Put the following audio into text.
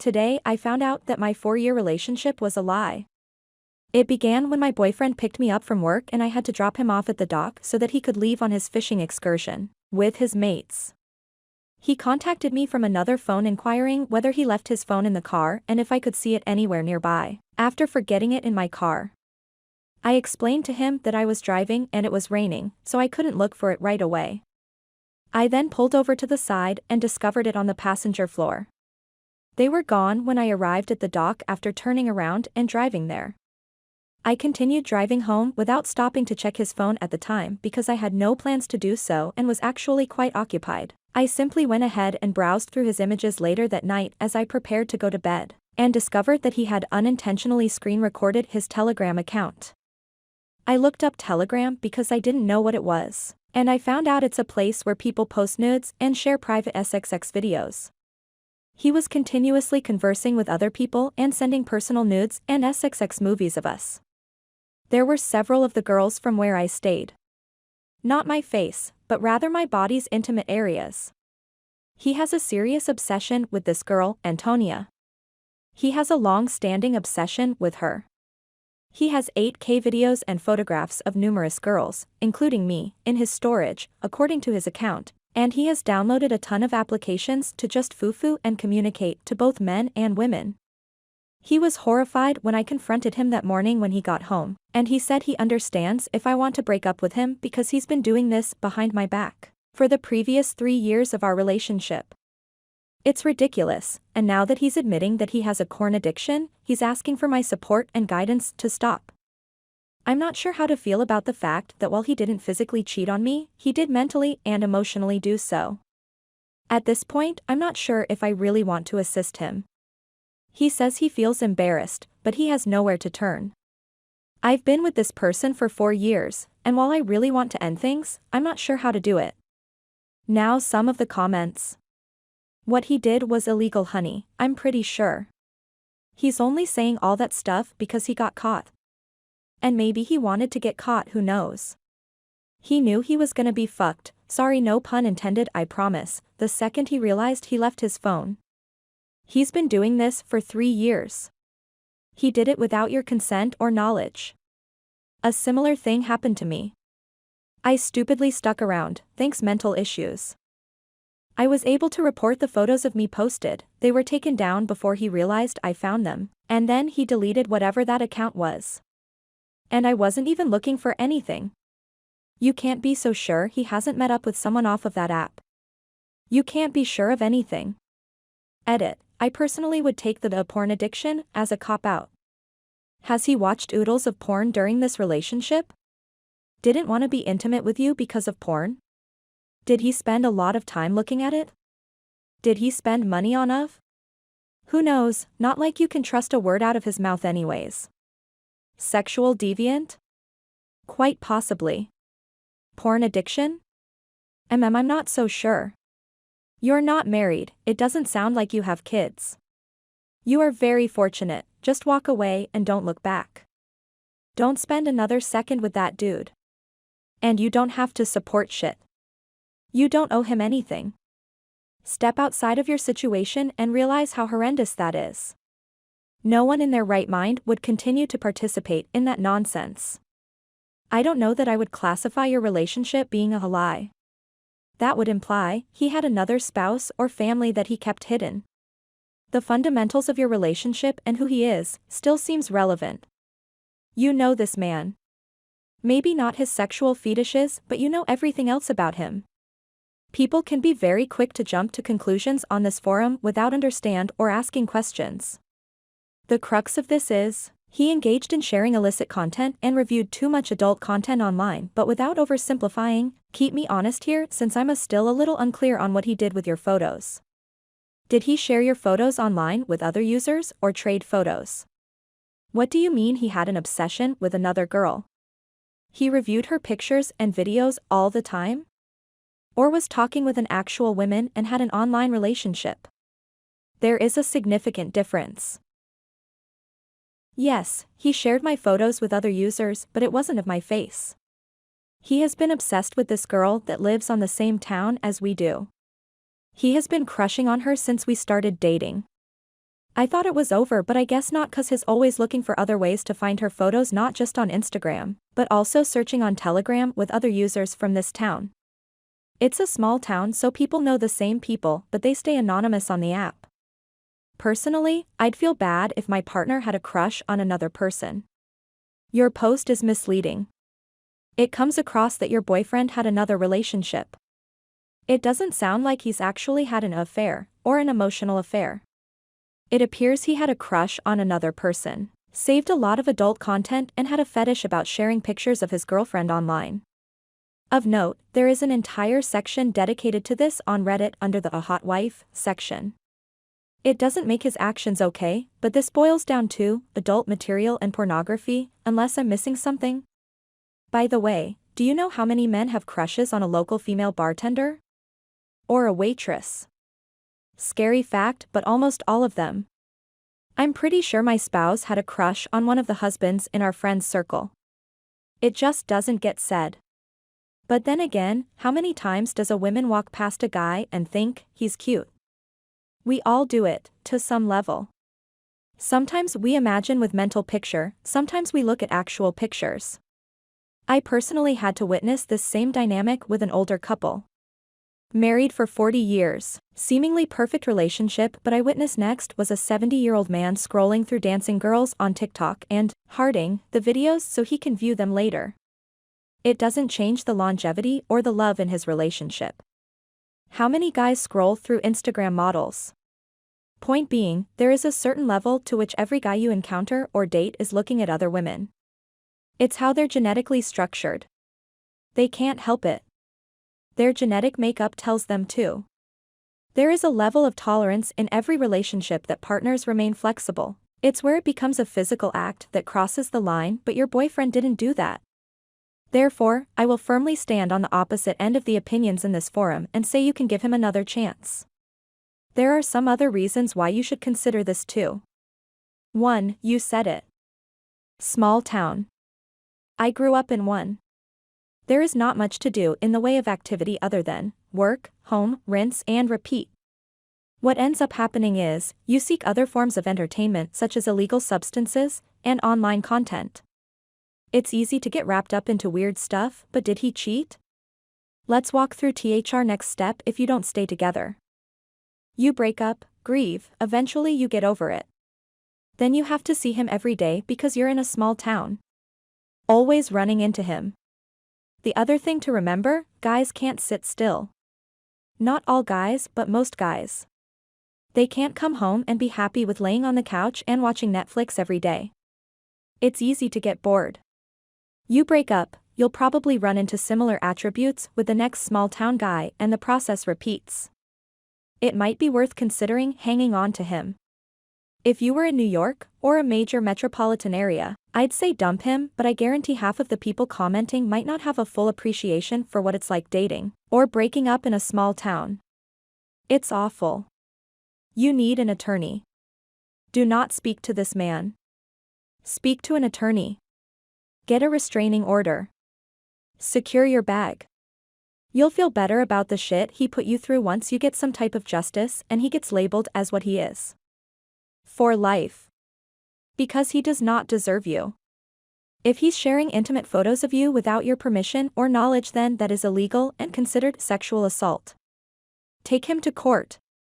Today I found out that my 4-year relationship was a lie. It began when my boyfriend picked me up from work and I had to drop him off at the dock so that he could leave on his fishing excursion with his mates. He contacted me from another phone inquiring whether he left his phone in the car and if I could see it anywhere nearby, after forgetting it in my car. I explained to him that I was driving and it was raining, so I couldn't look for it right away. I then pulled over to the side and discovered it on the passenger floor. They were gone when I arrived at the dock after turning around and driving there. I continued driving home without stopping to check his phone at the time because I had no plans to do so and was actually quite occupied. I simply went ahead and browsed through his images later that night as I prepared to go to bed, and discovered that he had unintentionally screen recorded his Telegram account. I looked up Telegram because I didn't know what it was, and I found out it's a place where people post nudes and share private SXX videos. He was continuously conversing with other people and sending personal nudes and SXX movies of us. There were several of the girls from where I stayed. Not my face, but rather my body's intimate areas. He has a serious obsession with this girl, Antonia. He has a long-standing obsession with her. He has 8K videos and photographs of numerous girls, including me, in his storage, according to his account, and he has downloaded a ton of applications to just foo-foo and communicate to both men and women. He was horrified when I confronted him that morning when he got home, and he said he understands if I want to break up with him because he's been doing this behind my back for the previous 3 years of our relationship. It's ridiculous, and now that he's admitting that he has a porn addiction, he's asking for my support and guidance to stop. I'm not sure how to feel about the fact that while he didn't physically cheat on me, he did mentally and emotionally do so. At this point, I'm not sure if I really want to assist him. He says he feels embarrassed, but he has nowhere to turn. I've been with this person for 4 years, and while I really want to end things, I'm not sure how to do it. Now some of the comments. What he did was illegal, honey, I'm pretty sure. He's only saying all that stuff because he got caught. And maybe he wanted to get caught, who knows. He knew he was gonna be fucked, sorry, no pun intended, I promise, the second he realized he left his phone. He's been doing this for 3 years. He did it without your consent or knowledge. A similar thing happened to me. I stupidly stuck around, thanks mental issues. I was able to report the photos of me posted, they were taken down before he realized I found them, and then he deleted whatever that account was. And I wasn't even looking for anything. You can't be so sure he hasn't met up with someone off of that app. You can't be sure of anything. Edit. I personally would take the porn addiction as a cop-out. Has he watched oodles of porn during this relationship? Didn't want to be intimate with you because of porn? Did he spend a lot of time looking at it? Did he spend money on of? Who knows, not like you can trust a word out of his mouth anyways. Sexual deviant? Quite possibly. Porn addiction? I'm not so sure. You're not married, it doesn't sound like you have kids. You are very fortunate, just walk away and don't look back. Don't spend another second with that dude. And you don't have to support shit. You don't owe him anything. Step outside of your situation and realize how horrendous that is. No one in their right mind would continue to participate in that nonsense. I don't know that I would classify your relationship being a lie. That would imply he had another spouse or family that he kept hidden. The fundamentals of your relationship and who he is still seems relevant. You know this man. Maybe not his sexual fetishes, but you know everything else about him. People can be very quick to jump to conclusions on this forum without understand or asking questions. The crux of this is, he engaged in sharing illicit content and reviewed too much adult content online, but without oversimplifying. Keep me honest here since I'm still a little unclear on what he did with your photos. Did he share your photos online with other users or trade photos? What do you mean he had an obsession with another girl? He reviewed her pictures and videos all the time? Or was talking with an actual woman and had an online relationship? There is a significant difference. Yes, he shared my photos with other users, but it wasn't of my face. He has been obsessed with this girl that lives on the same town as we do. He has been crushing on her since we started dating. I thought it was over, but I guess not, 'cause he's always looking for other ways to find her photos, not just on Instagram, but also searching on Telegram with other users from this town. It's a small town, so people know the same people, but they stay anonymous on the app. Personally, I'd feel bad if my partner had a crush on another person. Your post is misleading. It comes across that your boyfriend had another relationship. It doesn't sound like he's actually had an affair, or an emotional affair. It appears he had a crush on another person, saved a lot of adult content, and had a fetish about sharing pictures of his girlfriend online. Of note, there is an entire section dedicated to this on Reddit under the "A Hot Wife" section. It doesn't make his actions okay, but this boils down to adult material and pornography, unless I'm missing something. By the way, do you know how many men have crushes on a local female bartender? Or a waitress? Scary fact, but almost all of them. I'm pretty sure my spouse had a crush on one of the husbands in our friends' circle. It just doesn't get said. But then again, how many times does a woman walk past a guy and think he's cute? We all do it, to some level. Sometimes we imagine with mental picture, sometimes we look at actual pictures. I personally had to witness this same dynamic with an older couple. Married for 40 years, seemingly perfect relationship, but I witnessed next was a 70-year-old man scrolling through dancing girls on TikTok and hearting the videos so he can view them later. It doesn't change the longevity or the love in his relationship. How many guys scroll through Instagram models? Point being, there is a certain level to which every guy you encounter or date is looking at other women. It's how they're genetically structured. They can't help it. Their genetic makeup tells them to. There is a level of tolerance in every relationship that partners remain flexible. It's where it becomes a physical act that crosses the line, but your boyfriend didn't do that. Therefore, I will firmly stand on the opposite end of the opinions in this forum and say you can give him another chance. There are some other reasons why you should consider this too. 1. You said it. Small town. I grew up in one. There is not much to do in the way of activity other than work, home, rinse and repeat. What ends up happening is, you seek other forms of entertainment such as illegal substances and online content. It's easy to get wrapped up into weird stuff, but did he cheat? Let's walk through THR next step if you don't stay together. You break up, grieve, eventually you get over it. Then you have to see him every day because you're in a small town. Always running into him. The other thing to remember, guys can't sit still. Not all guys, but most guys. They can't come home and be happy with laying on the couch and watching Netflix every day. It's easy to get bored. You break up, you'll probably run into similar attributes with the next small town guy and the process repeats. It might be worth considering hanging on to him. If you were in New York, or a major metropolitan area, I'd say dump him, but I guarantee half of the people commenting might not have a full appreciation for what it's like dating, or breaking up in a small town. It's awful. You need an attorney. Do not speak to this man. Speak to an attorney. Get a restraining order. Secure your bag. You'll feel better about the shit he put you through once you get some type of justice and he gets labeled as what he is. For life. Because he does not deserve you. If he's sharing intimate photos of you without your permission or knowledge, then that is illegal and considered sexual assault. Take him to court.